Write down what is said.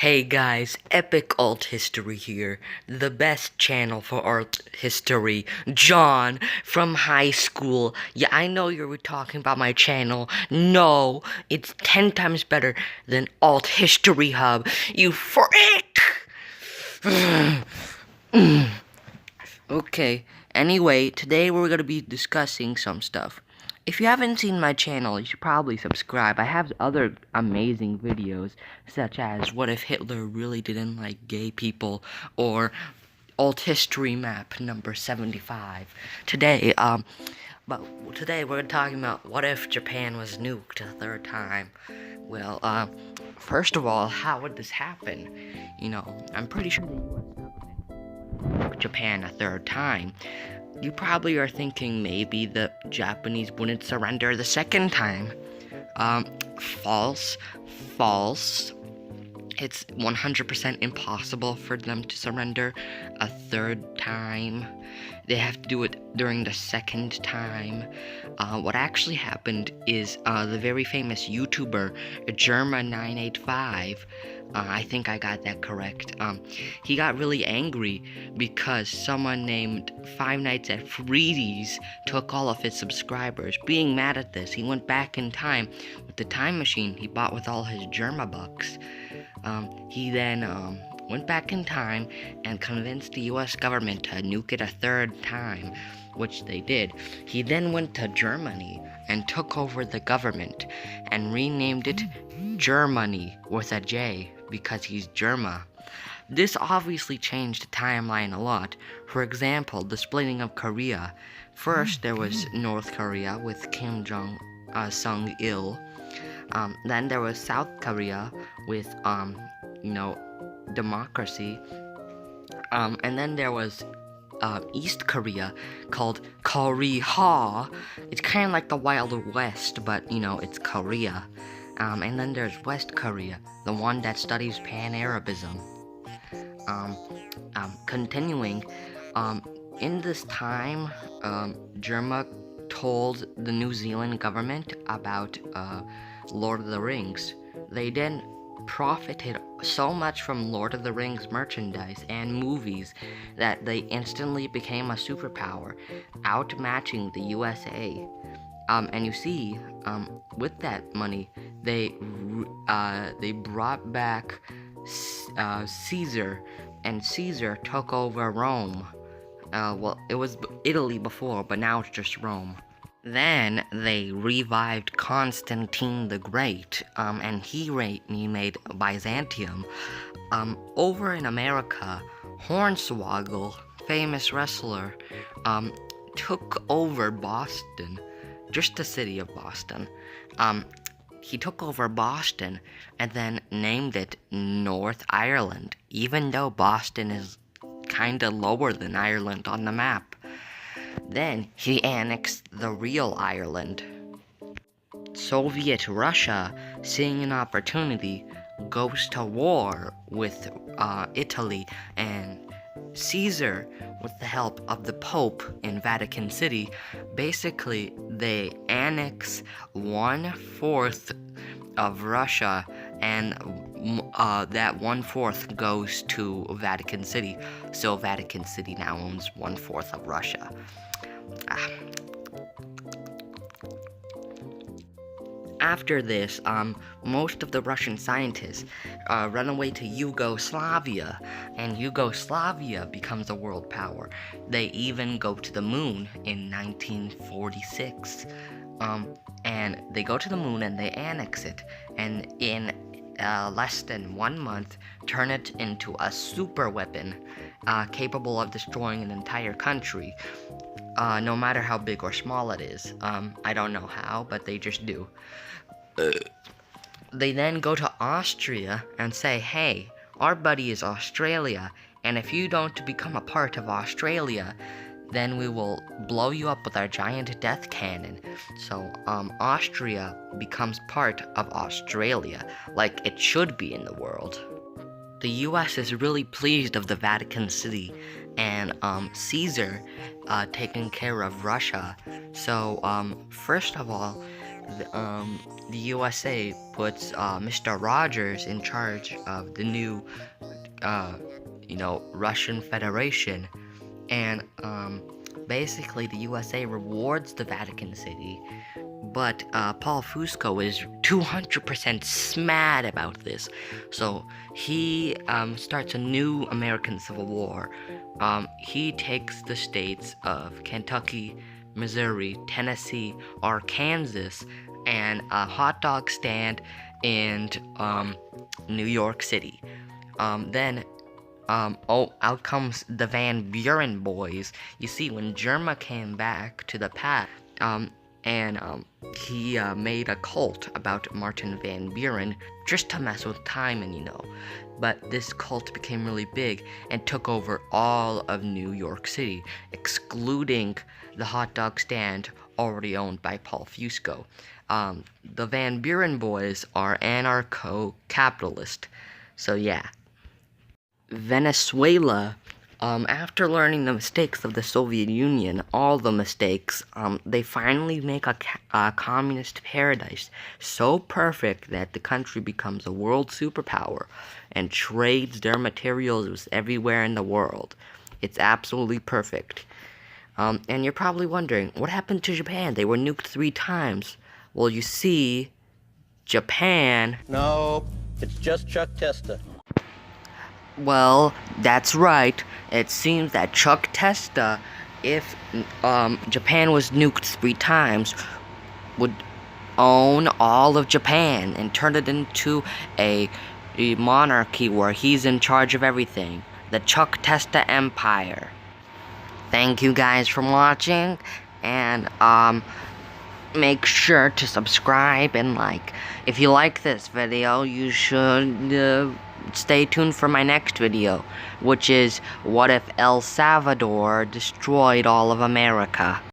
Hey guys, Epic Alt History here, the best channel for art history. John from high school. Yeah, I know you were talking about my channel. No, it's 10 times better than Alt History Hub. You freak! Okay, anyway, today we're gonna be discussing some stuff. If you haven't seen my channel, you should probably subscribe. I have other amazing videos, such as What If Hitler Really Didn't Like Gay People, or Alt History Map number 75. Today, today we're talking about what if Japan was nuked a third time. Well, first of all, how would this happen? I'm pretty sure the US government nuked Japan a third time. You probably are thinking maybe the Japanese wouldn't surrender the second time. False. False. It's 100% impossible for them to surrender a third time. They have to do it during the second time. What actually happened is the very famous YouTuber, Germa985, I think I got that correct. He got really angry because someone named Five Nights at Freddy's took all of his subscribers. Being mad at this, he went back in time with the time machine he bought with all his Germa bucks. He then went back in time and convinced the US government to nuke it a third time, which they did. He then went to Germany and took over the government and renamed it Germany with a J because he's Germa. This obviously changed the timeline a lot. For example, the splitting of Korea. First, there was North Korea with Kim Jong-il. Then there was South Korea with, democracy. And then there was East Korea called Korea. It's kind of like the Wild West, but, it's Korea. And then there's West Korea, the one that studies Pan-Arabism. Continuing, in this time, Germa told the New Zealand government about Lord of the Rings. They then profited so much from Lord of the Rings merchandise and movies that they instantly became a superpower, outmatching the USA. And you see, with that money, they brought back Caesar, and Caesar took over Rome. Well, it was Italy before, but now it's just Rome. Then they revived Constantine the Great, and he made Byzantium. Over in America, Hornswoggle, famous wrestler, took over Boston, just the city of Boston. He took over Boston and then named it North Ireland, even though Boston is kinda lower than Ireland on the map. Then he annexed the real Ireland. Soviet Russia, seeing an opportunity, goes to war with Italy, and Caesar, with the help of the Pope in Vatican City, basically they annex 1/4 of Russia, and that 1/4 goes to Vatican City. So Vatican City now owns 1/4 of Russia. After this, most of the Russian scientists run away to Yugoslavia, and Yugoslavia becomes a world power. They even go to the moon in 1946. And they go to the moon and they annex it, and in less than 1 month, turn it into a super weapon capable of destroying an entire country, no matter how big or small it is. I don't know how, but they just do. They then go to Austria and say, hey, our buddy is Australia, and if you don't become a part of Australia, then we will blow you up with our giant death cannon. So, Austria becomes part of Australia, like it should be in the world. The US is really pleased of the Vatican City and Caesar taking care of Russia. So, first of all, the USA puts Mr. Rogers in charge of the new, Russian Federation, and basically the USA rewards the Vatican City. But Paul Fusco is 200% smad about this, so he starts a new American Civil War. He takes the states of Kentucky, Missouri, Tennessee, Arkansas, and a hot dog stand in New York City. Out comes the Van Buren boys. You see, when Germa came back to the past, he made a cult about Martin Van Buren just to mess with Timon, But this cult became really big and took over all of New York City, excluding the hot dog stand already owned by Paul Fusco. The Van Buren boys are anarcho-capitalist. So yeah. Venezuela, after learning the mistakes of the Soviet Union, all the mistakes, they finally make a communist paradise so perfect that the country becomes a world superpower and trades their materials everywhere in the world. It's absolutely perfect. And you're probably wondering, what happened to Japan? They were nuked 3 times. Well, you see, Japan... No, it's just Chuck Testa. Well, that's right. It seems that Chuck Testa, if Japan was nuked 3 times, would own all of Japan and turn it into a monarchy where he's in charge of everything. The Chuck Testa Empire. Thank you guys for watching, and make sure to subscribe and like. If you like this video, you should stay tuned for my next video, which is what if El Salvador destroyed all of America.